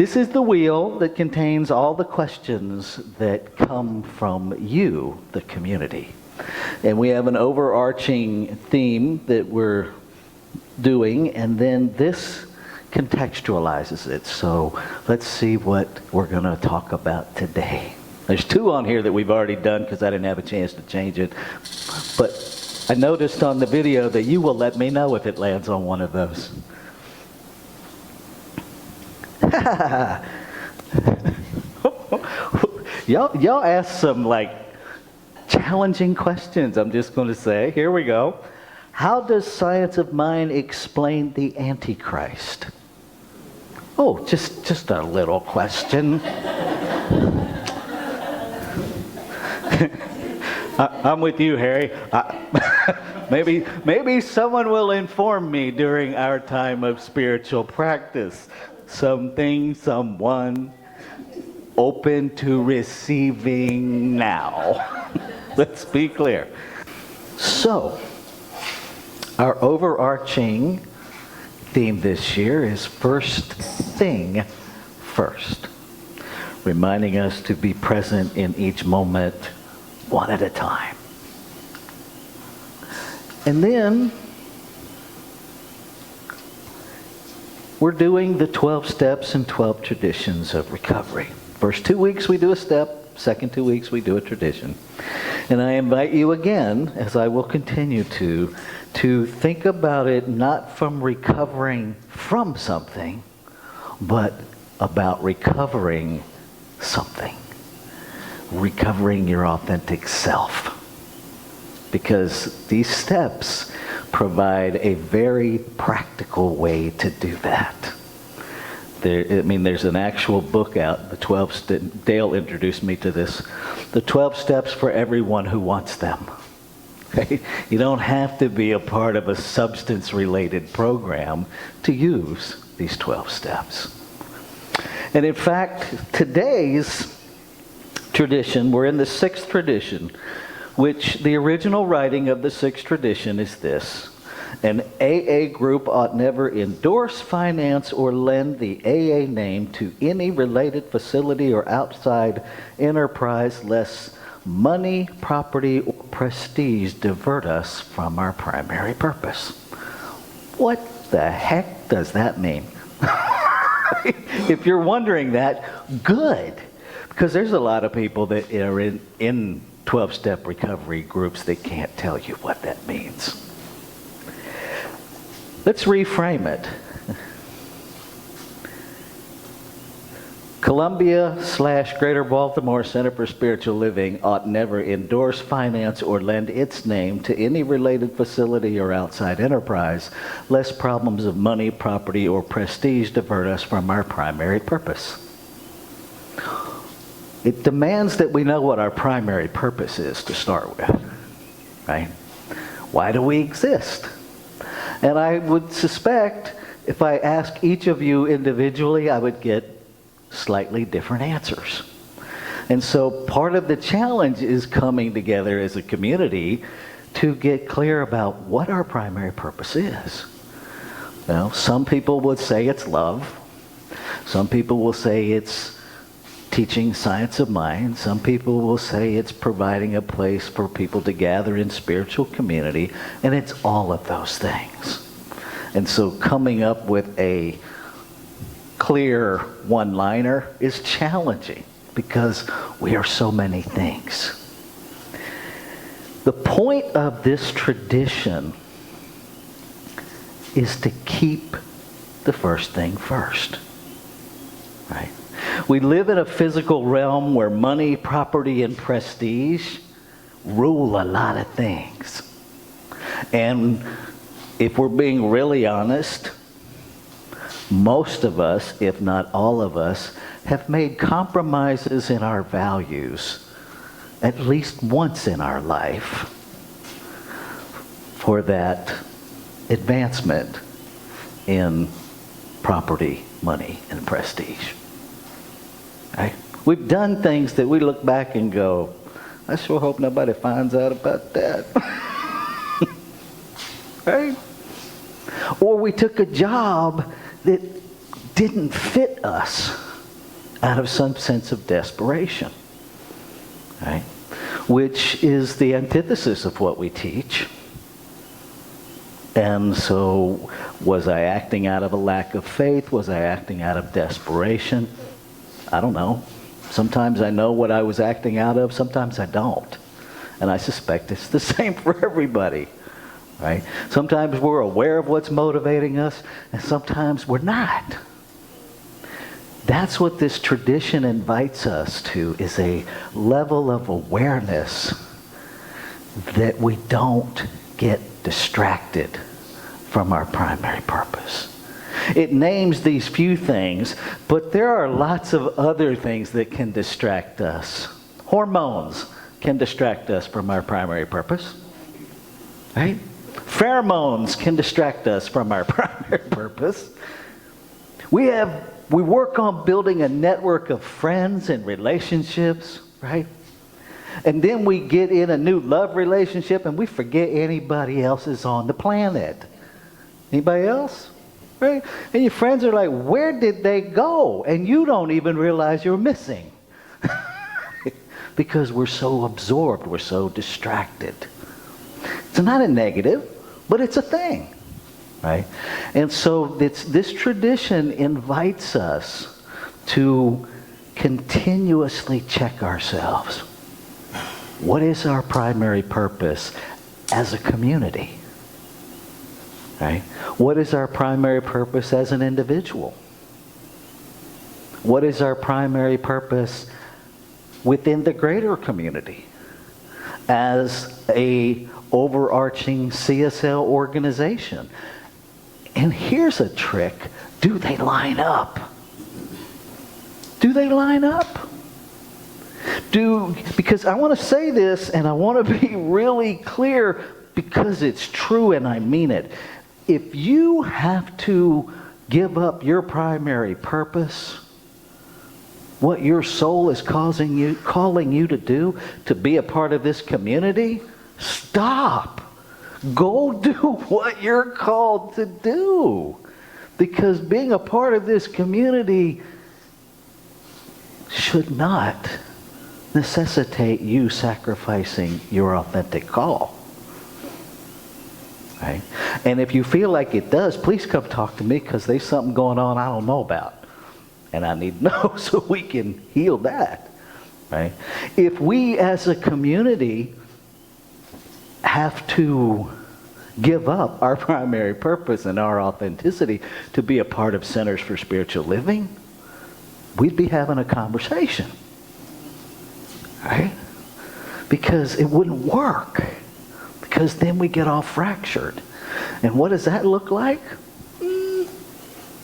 This is the wheel that contains all the questions that come from you, the community. And we have an overarching theme that we're doing, and then this contextualizes it. So let's see what we're going to talk about today. There's two on here that we've already done because I didn't have a chance to change it. But I noticed on the video that you will let me know if it lands on one of those. Y'all asked some challenging questions, I'm just going to say. Here we go. How does science of mind explain the Antichrist? Oh, just a little question. I'm with you, Harry. Maybe someone will inform me during our time of spiritual practice. Something, someone, open to receiving now. Let's be clear. So, our overarching theme this year is first thing first, reminding us to be present in each moment one at a time. And then we're doing the 12 steps and 12 traditions of recovery. First 2 weeks we do a step, second 2 weeks we do a tradition. And I invite you again, as I will continue to think about it not from recovering from something, but about recovering something. Recovering your authentic self. Because these steps provide a very practical way to do that. There's an actual book out, the 12 Dale introduced me to this, the 12 steps for everyone who wants them. Okay? You don't have to be a part of a substance-related program to use these 12 steps. And in fact, today's tradition, we're in the 6th tradition, which the original writing of the 6th tradition is this: an AA group ought never endorse, finance, or lend the AA name to any related facility or outside enterprise lest money, property, or prestige divert us from our primary purpose. What the heck does that mean? If you're wondering that, good. Because there's a lot of people that are in 12-step recovery groups that can't tell you what that means. Let's reframe it. Columbia/Greater Baltimore Center for Spiritual Living ought never endorse, finance, or lend its name to any related facility or outside enterprise, lest problems of money, property, or prestige divert us from our primary purpose. It demands that we know what our primary purpose is to start with, right? Why do we exist? And I would suspect if I ask each of you individually, I would get slightly different answers. And so part of the challenge is coming together as a community to get clear about what our primary purpose is. Well, some people would say it's love. Some people will say it's teaching science of mind. Some people will say it's providing a place for people to gather in spiritual community. And it's all of those things. And so coming up with a clear one-liner is challenging because we are so many things. The point of this tradition is to keep the first thing first, right? We live in a physical realm where money, property, and prestige rule a lot of things. And if we're being really honest, most of us, if not all of us, have made compromises in our values at least once in our life for that advancement in property, money, and prestige. Right? We've done things that we look back and go, I sure hope nobody finds out about that. Right? Or we took a job that didn't fit us. out of some sense of desperation, right? Which is the antithesis of what we teach. And so, was I acting out of a lack of faith? Was I acting out of desperation? I don't know. Sometimes I know what I was acting out of, sometimes I don't. And I suspect it's the same for everybody, right? Sometimes we're aware of what's motivating us, and sometimes we're not. That's what this tradition invites us to, is a level of awareness that we don't get distracted from our primary purpose. It names these few things, but there are lots of other things that can distract us. Hormones can distract us from our primary purpose, right? Pheromones can distract us from our primary purpose. We work on building a network of friends and relationships, right? And then we get in a new love relationship and we forget anybody else is on the planet. Anybody else? Right? And your friends are like, where did they go? And you don't even realize you're missing. Because we're so absorbed, we're so distracted. It's not a negative, but it's a thing. Right? And so this tradition invites us to continuously check ourselves. What is our primary purpose as a community? Right? What is our primary purpose as an individual? What is our primary purpose within the greater community as a overarching CSL organization? And here's a trick. Do they line up? Do they line up? Because I want to say this, and I want to be really clear because it's true and I mean it. If you have to give up your primary purpose, what your soul is calling you to do, to be a part of this community, stop. Go do what you're called to do. Because being a part of this community should not necessitate you sacrificing your authentic call. Right? And if you feel like it does, please come talk to me, because there's something going on I don't know about. And I need to know so we can heal that. Right? If we as a community have to give up our primary purpose and our authenticity to be a part of Centers for Spiritual Living, we'd be having a conversation. Right? Because it wouldn't work. Because then we get all fractured. And what does that look like?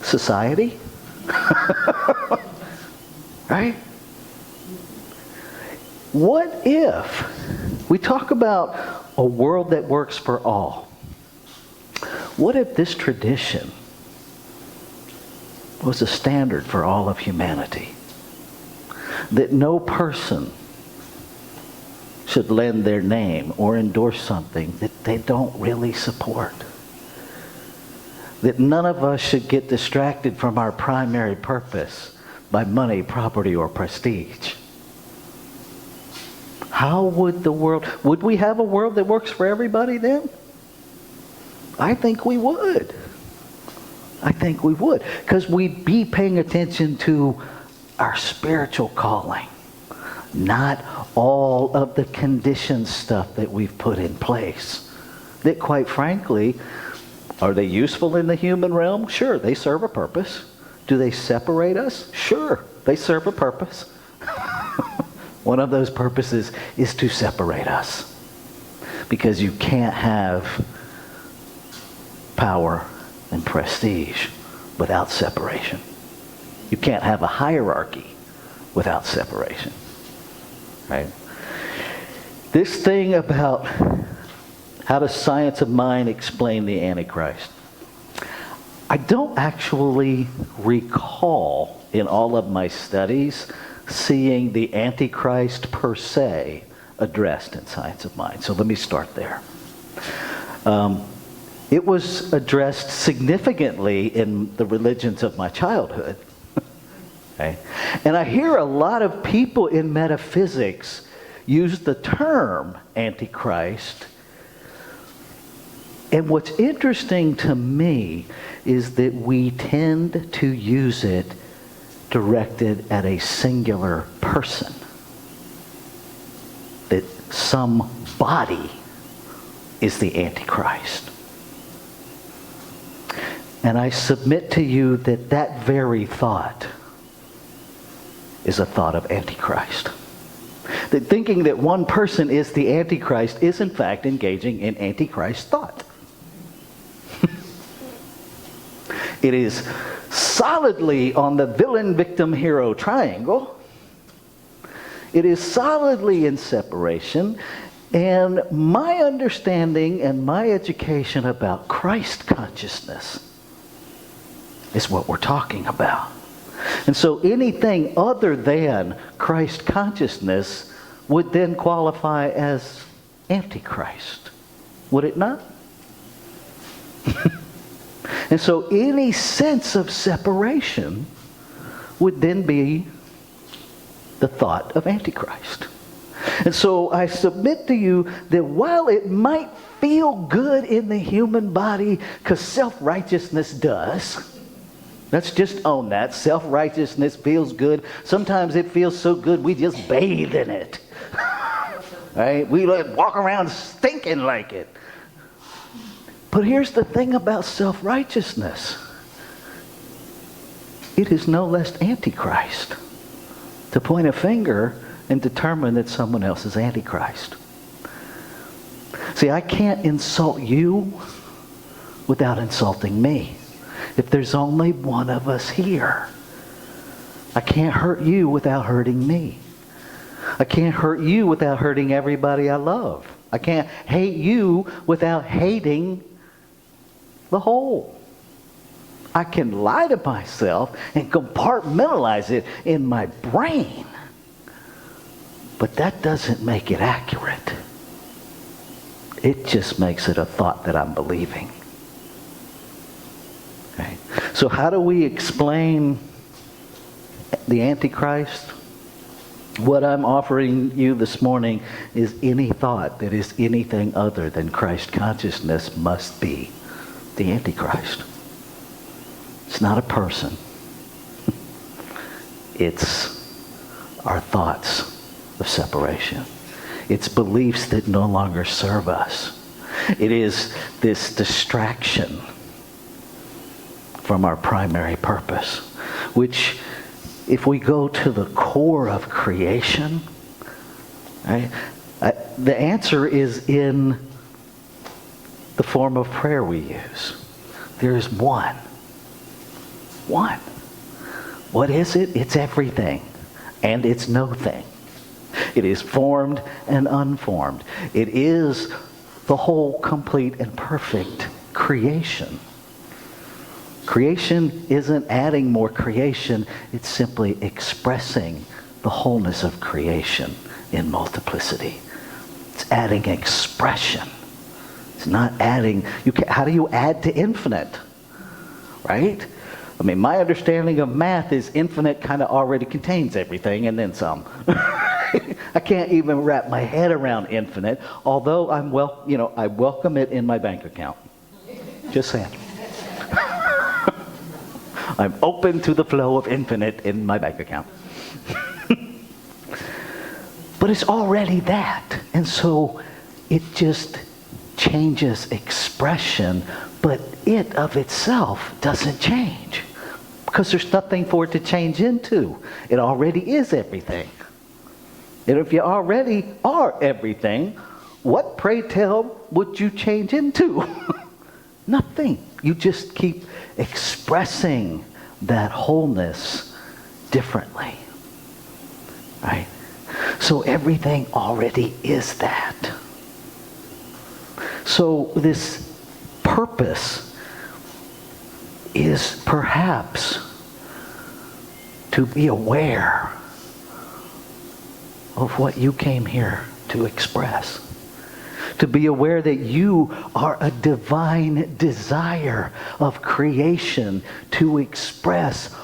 Society. Right? What if we talk about a world that works for all? What if this tradition was a standard for all of humanity? That no person should lend their name or endorse something that they don't really support. That none of us should get distracted from our primary purpose by money, property, or prestige. How would would we have a world that works for everybody then? I think we would. I think we would. Because we'd be paying attention to our spiritual calling. Not all of the conditioned stuff that we've put in place. That quite frankly, are they useful in the human realm? Sure, they serve a purpose. Do they separate us? Sure, they serve a purpose. One of those purposes is to separate us. Because you can't have power and prestige without separation. You can't have a hierarchy without separation. Right? This thing about how does science of mind explain the Antichrist? I don't actually recall in all of my studies seeing the Antichrist per se addressed in science of mind. So let me start there. It was addressed significantly in the religions of my childhood. Okay? And I hear a lot of people in metaphysics use the term Antichrist. And what's interesting to me is that we tend to use it directed at a singular person. That somebody is the Antichrist. And I submit to you that that very thought is a thought of Antichrist. That thinking that one person is the Antichrist is in fact engaging in Antichrist thought. It is solidly on the villain-victim-hero triangle. It is solidly in separation. And my understanding and my education about Christ consciousness is what we're talking about. And so anything other than Christ consciousness would then qualify as Antichrist. Would it not? And so any sense of separation would then be the thought of Antichrist. And so I submit to you that while it might feel good in the human body, because self-righteousness does, let's just own that. Self-righteousness feels good. Sometimes it feels so good we just bathe in it. Right? We walk around stinking like it. But here's the thing about self-righteousness. It is no less Antichrist to point a finger and determine that someone else is Antichrist. See, I can't insult you without insulting me. If there's only one of us here, I can't hurt you without hurting me. I can't hurt you without hurting everybody I love. I can't hate you without hating the whole. I can lie to myself and compartmentalize it in my brain. But that doesn't make it accurate. It just makes it a thought that I'm believing. Okay. So how do we explain the Antichrist? What I'm offering you this morning is any thought that is anything other than Christ consciousness must be the Antichrist. It's not a person. It's our thoughts of separation. It's beliefs that no longer serve us. It is this distraction from our primary purpose, which, if we go to the core of creation, right, the answer is in the form of prayer we use. There is one. One. What is it? It's everything. And it's no thing. It is formed and unformed. It is the whole, complete, and perfect creation. Creation isn't adding more creation. It's simply expressing the wholeness of creation in multiplicity. It's adding expression. It's not adding. How do you add to infinite? Right? I mean, my understanding of math is infinite kind of already contains everything and then some. I can't even wrap my head around infinite, although I welcome it in my bank account. Just saying. I'm open to the flow of infinite in my bank account. But it's already that. And so it just changes expression, but it of itself doesn't change. Because there's nothing for it to change into. It already is everything. And if you already are everything, what, pray tell, would you change into? Nothing. You just keep expressing that wholeness differently. Right? So everything already is that. So this purpose is perhaps to be aware of what you came here to express. To be aware that you are a divine desire of creation to express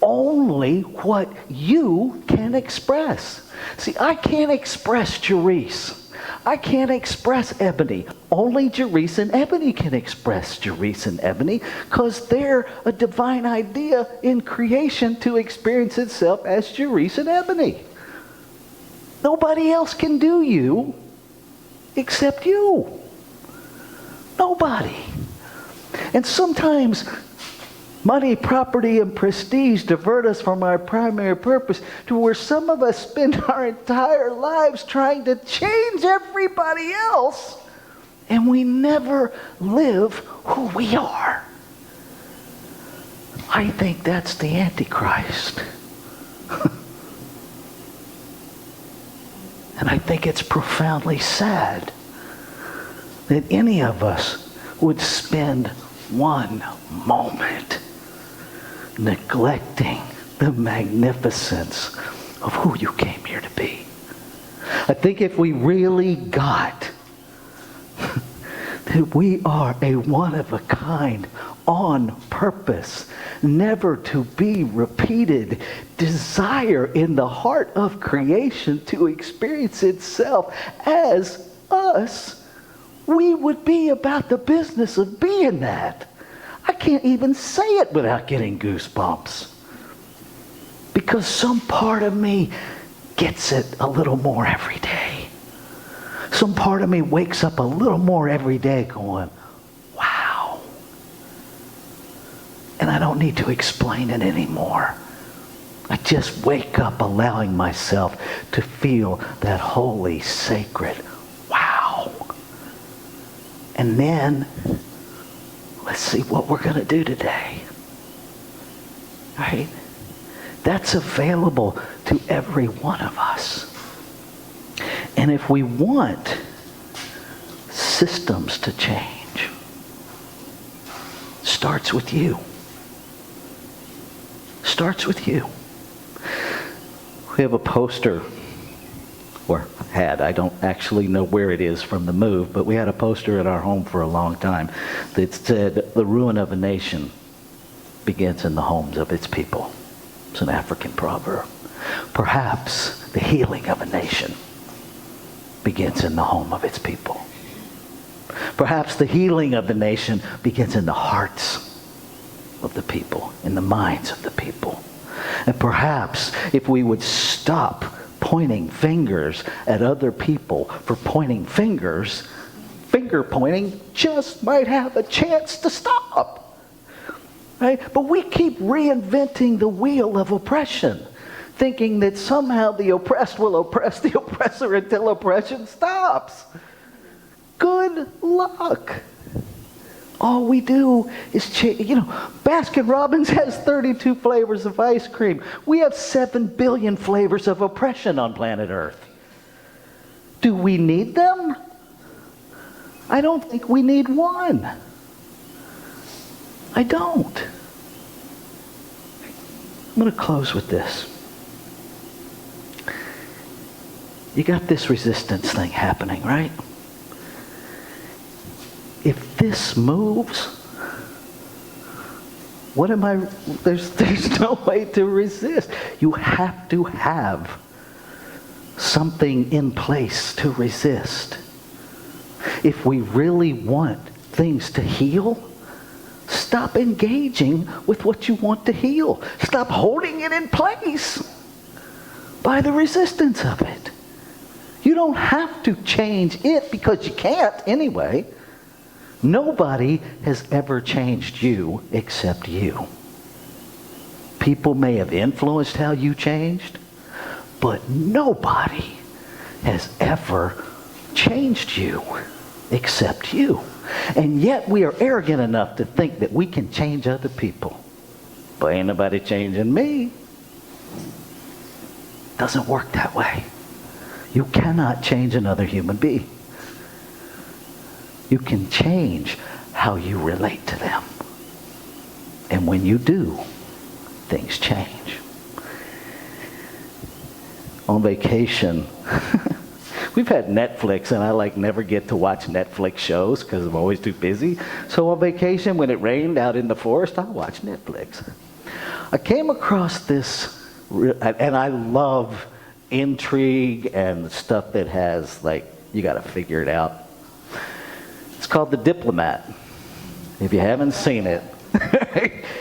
only what you can express. See, I can't express Jerice. I can't express Ebony. Only Jerice and Ebony can express Jerice and Ebony, because they're a divine idea in creation to experience itself as Jerice and Ebony. Nobody else can do you except you. Nobody. And sometimes money, property, and prestige divert us from our primary purpose to where some of us spend our entire lives trying to change everybody else, and we never live who we are. I think that's the Antichrist. And I think it's profoundly sad that any of us would spend one moment neglecting the magnificence of who you came here to be. I think if we really got that we are a one-of-a-kind, on purpose, never to be repeated desire in the heart of creation to experience itself as us, we would be about the business of being that. I can't even say it without getting goosebumps. Because some part of me gets it a little more every day. Some part of me wakes up a little more every day going, wow. And I don't need to explain it anymore. I just wake up allowing myself to feel that holy, sacred wow. And then, let's see what we're going to do today. Right? That's available to every one of us. And if we want systems to change, starts with you. Starts with you. We have a poster, or had, I don't actually know where it is from the move, but we had a poster at our home for a long time that said, "The ruin of a nation begins in the homes of its people." It's an African proverb. Perhaps the healing of a nation begins in the home of its people. Perhaps the healing of the nation begins in the hearts of the people, in the minds of the people. And perhaps if we would stop pointing fingers at other people for pointing fingers, finger pointing just might have a chance to stop. Right? But we keep reinventing the wheel of oppression, thinking that somehow the oppressed will oppress the oppressor until oppression stops. Good luck. All we do is change. Baskin Robbins has 32 flavors of ice cream. We have 7 billion flavors of oppression on planet Earth. Do we need them? I don't think we need one. I don't. I'm going to close with this. You got this resistance thing happening, right? If this moves, there's no way to resist. You have to have something in place to resist. If we really want things to heal, stop engaging with what you want to heal. Stop holding it in place by the resistance of it. You don't have to change it because you can't anyway. Nobody has ever changed you except you. People may have influenced how you changed, but nobody has ever changed you except you. And yet we are arrogant enough to think that we can change other people. But ain't nobody changing me. Doesn't work that way. You cannot change another human being. You can change how you relate to them. And when you do, things change. On vacation, we've had Netflix, and I never get to watch Netflix shows because I'm always too busy. So on vacation, when it rained out in the forest, I watch Netflix. I came across this, and I love intrigue and stuff that has, like, you got to figure it out. It's called The Diplomat. If you haven't seen it,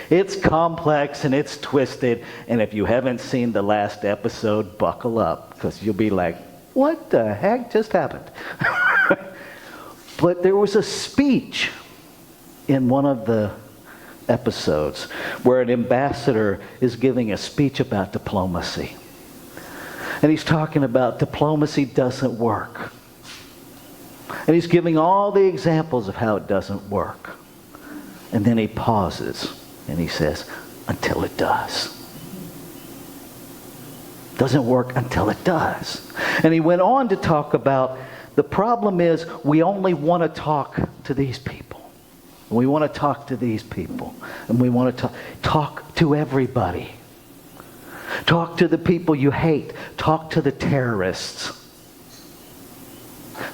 it's complex and it's twisted, and if you haven't seen the last episode, buckle up, because you'll be like, what the heck just happened? But there was a speech in one of the episodes where an ambassador is giving a speech about diplomacy. And he's talking about diplomacy doesn't work. And he's giving all the examples of how it doesn't work. And then he pauses and he says, until it does. Doesn't work until it does. And he went on to talk about the problem is we only want to talk to these people. We want to talk to these people. And we want to talk to everybody. Talk to the people you hate. Talk to the terrorists.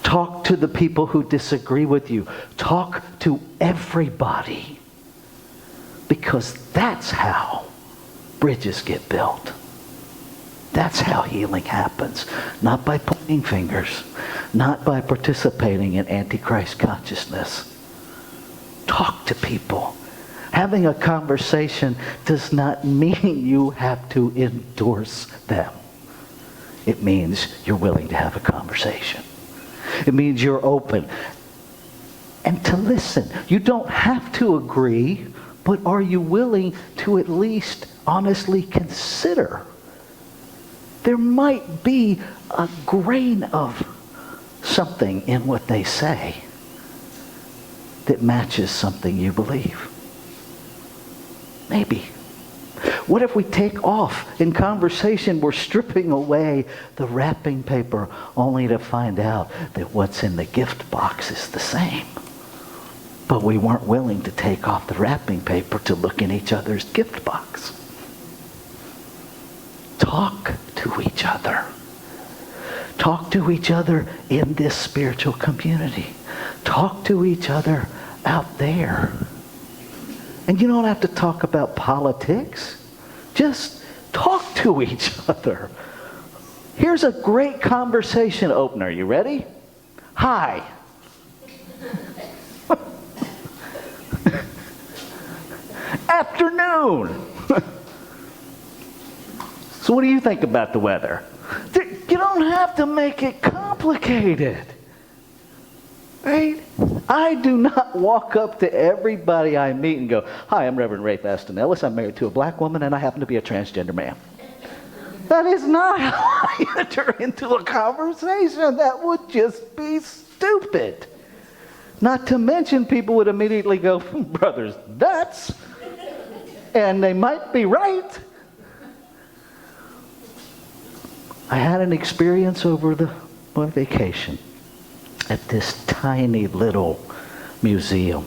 Talk to the people who disagree with you. Talk to everybody. Because that's how bridges get built. That's how healing happens. Not by pointing fingers. Not by participating in Antichrist consciousness. Talk to people. Having a conversation does not mean you have to endorse them. It means you're willing to have a conversation. It means you're open. And to listen. You don't have to agree, but are you willing to at least honestly consider? There might be a grain of something in what they say that matches something you believe. Maybe. What if we take off in conversation, we're stripping away the wrapping paper only to find out that what's in the gift box is the same. But we weren't willing to take off the wrapping paper to look in each other's gift box. Talk to each other. Talk to each other in this spiritual community. Talk to each other out there. And you don't have to talk about politics. Just talk to each other. Here's a great conversation opener. You ready? Hi. Afternoon. So what do you think about the weather? You don't have to make it complicated. Right? I do not walk up to everybody I meet and go, hi, I'm Reverend Rafe Ellis. I'm married to a black woman and I happen to be a transgender man. That is not how I enter into a conversation. That would just be stupid. Not to mention people would immediately go, brother's nuts. And they might be right. I had an experience over my vacation at this tiny little museum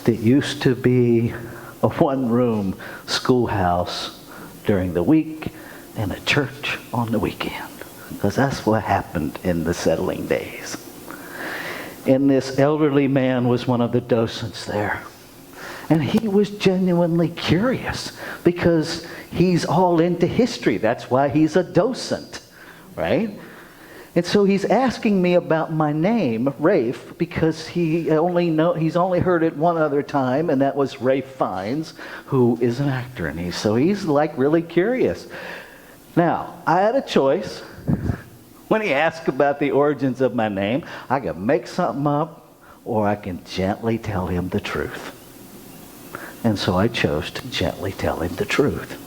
that used to be a one-room schoolhouse during the week and a church on the weekend. Because that's what happened in the settling days. And this elderly man was one of the docents there. And he was genuinely curious because he's all into history. That's why he's a docent, right? And so he's asking me about my name, Rafe, because he's only heard it one other time, and that was Rafe Fiennes, who is an actor. And he's like really curious. Now, I had a choice. When he asked about the origins of my name, I could make something up, or I can gently tell him the truth. And so I chose to gently tell him the truth.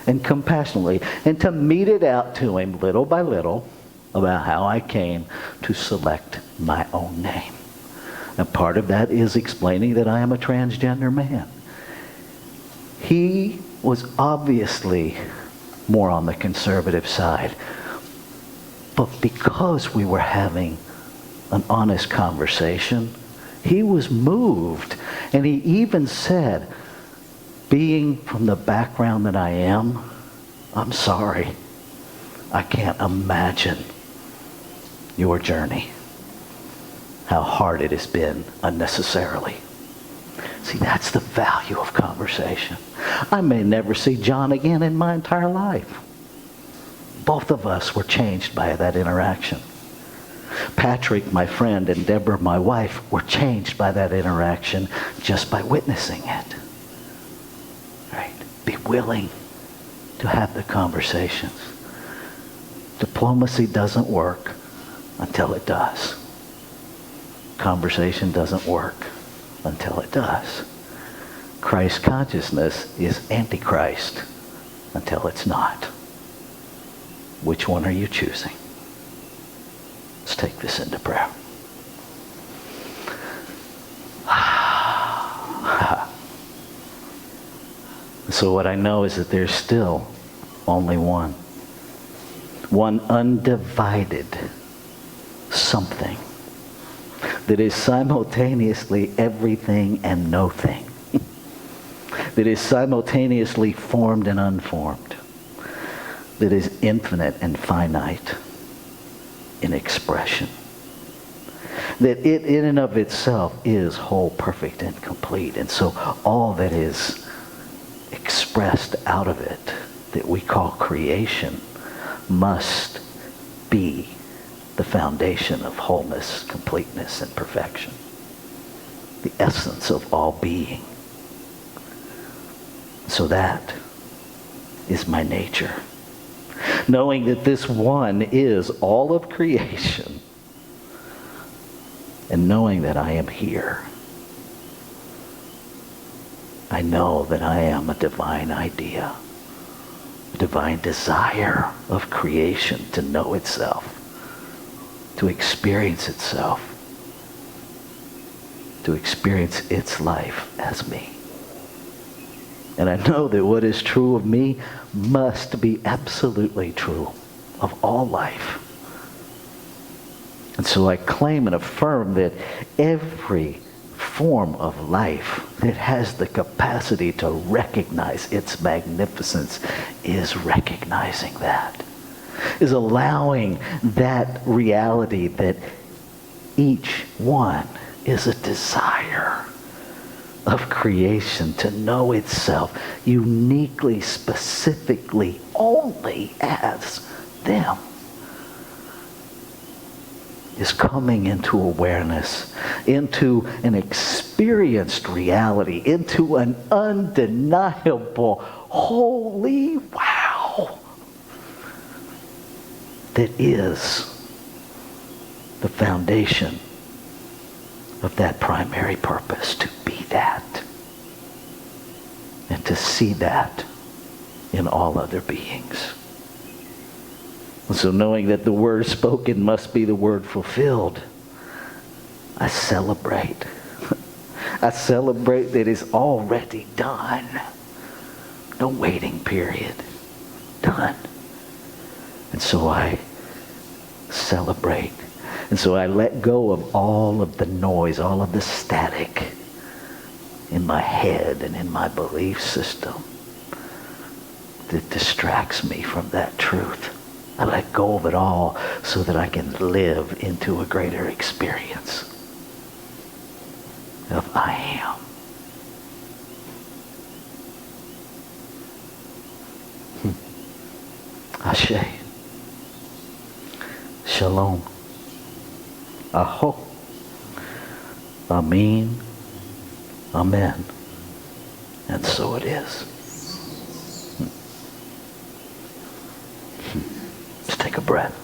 And compassionately. And to mete it out to him little by little about how I came to select my own name. And part of that is explaining that I am a transgender man. He was obviously more on the conservative side. But because we were having an honest conversation, he was moved. And he even said, being from the background that I am, I'm sorry. I can't imagine your journey. How hard it has been unnecessarily. See, that's the value of conversation. I may never see John again in my entire life. Both of us were changed by that interaction. Patrick, my friend, and Deborah, my wife, were changed by that interaction just by witnessing it. Right? Be willing to have the conversations. Diplomacy doesn't work until it does. Conversation doesn't work until it does. Christ consciousness is antichrist until it's not. Which one are you choosing? Let's take this into prayer. So what I know is that there's still only one. One undivided something that is simultaneously everything and nothing. That is simultaneously formed and unformed. That is infinite and finite in expression. That it in and of itself is whole, perfect, and complete. And so all that is expressed out of it, that we call creation, must be the foundation of wholeness, completeness, and perfection. The essence of all being. So that is my nature. Knowing that this one is all of creation, and knowing that I am here, I know that I am a divine idea, a divine desire of creation to know itself, to experience itself, to experience its life as me. And I know that what is true of me must be absolutely true of all life. And so I claim and affirm that every form of life that has the capacity to recognize its magnificence is recognizing that, is allowing that reality that each one is a desire of creation to know itself uniquely, specifically, only as them, is coming into awareness, into an experienced reality, into an undeniable, holy wow that is the foundation of that primary purpose, to be that and to see that in all other beings. And so knowing that the word spoken must be the word fulfilled, I celebrate. I celebrate that it's already done. No waiting period. Done. And so I celebrate. And so I let go of all of the noise, all of the static in my head and in my belief system that distracts me from that truth. I let go of it all so that I can live into a greater experience of I am. Ashe. Shalom. Aho. Amen. Amen. And so it is. Let's take a breath.